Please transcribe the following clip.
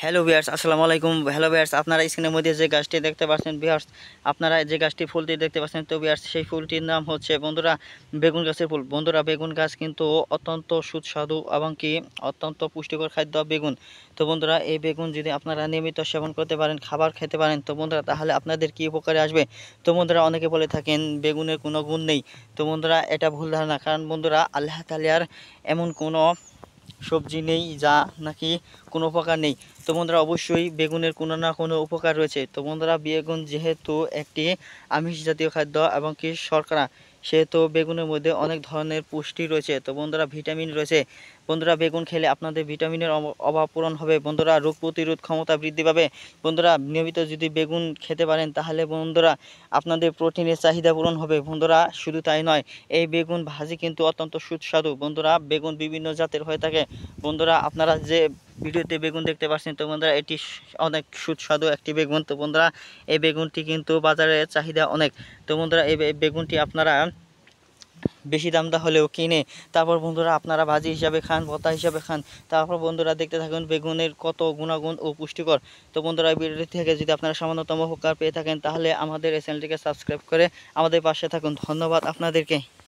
Hello viewers, আসসালামু আলাইকুম। Hello viewers, আপনারা স্ক্রিনের মধ্যে যে গাছটি দেখতে পাচ্ছেন ভিউয়ার্স, আপনারা যে গাছটি ফুলটি দেখতে পাচ্ছেন, তো ভিউয়ার্স সেই ফুলটির নাম হচ্ছে বন্ধুরা বেগুন গাছের ফুল। বন্ধুরা বেগুন গাছ কিন্তু অত্যন্ত সুস্বাদু এবং কি অত্যন্ত পুষ্টিকর খাদ্য বেগুন। তো বন্ধুরা এই বেগুন যদি আপনারা নিয়মিত সেবন করতে পারেন, খাবার খেতে পারেন, তো বন্ধুরা তাহলে আপনাদের কি উপকারে আসবে। তো বন্ধুরা অনেকে বলে থাকেন বেগুনের কোনো গুণ নেই। তো বন্ধুরা এটা ভুল ধারণা, কারণ বন্ধুরা আল্লাহ তাআলার এমন কোনো সবজি নেই যা নাকি কোনো উপকার নেই। তো বন্ধুরা অবশ্যই বেগুনের কোনো না কোনো উপকার রয়েছে। তো বন্ধুরা বেগুন যেহেতু একটি আমিষ জাতীয় খাদ্য এবং কি শর্করা, সেহেতু বেগুনের মধ্যে অনেক ধরনের পুষ্টি রয়েছে। তো বন্ধুরা ভিটামিন রয়েছে। বন্ধুরা বেগুন খেলে আপনাদের ভিটামিনের অভাব পূরণ হবে। বন্ধুরা রোগ প্রতিরোধ ক্ষমতা বৃদ্ধি পাবে। বন্ধুরা নিয়মিত যদি বেগুন খেতে পারেন তাহলে বন্ধুরা আপনাদের প্রোটিনের চাহিদা পূরণ হবে। বন্ধুরা শুধু তাই নয়, এই বেগুন ভাজি কিন্তু অত্যন্ত সুস্বাদু। বন্ধুরা বেগুন বিভিন্ন জাতের হয়ে থাকে। বন্ধুরা আপনারা যে ভিডিওতে বেগুন দেখতে পাচ্ছেন, তো বন্ধুরা এটি অনেক সুস্বাদু একটি বেগুন। তো বন্ধুরা এই বেগুনটি কিন্তু বাজারে চাহিদা অনেক। তো বন্ধুরা এই বেগুনটি আপনারা বেশি দামটা হলেও কিনে তারপর বন্ধুরা আপনারা ভাজি হিসাবে খান, ভর্তা হিসাবে খান। তারপর বন্ধুরা দেখতে থাকুন বেগুনের কত গুণাগুণ ও পুষ্টিকর। তো বন্ধুরা এই ভিডিওটি থেকে যদি আপনারা সামান্যতম উপকার পেয়ে থাকেন তাহলে আমাদের এই চ্যানেলটিকে সাবস্ক্রাইব করে আমাদের পাশে থাকুন। ধন্যবাদ আপনাদেরকে।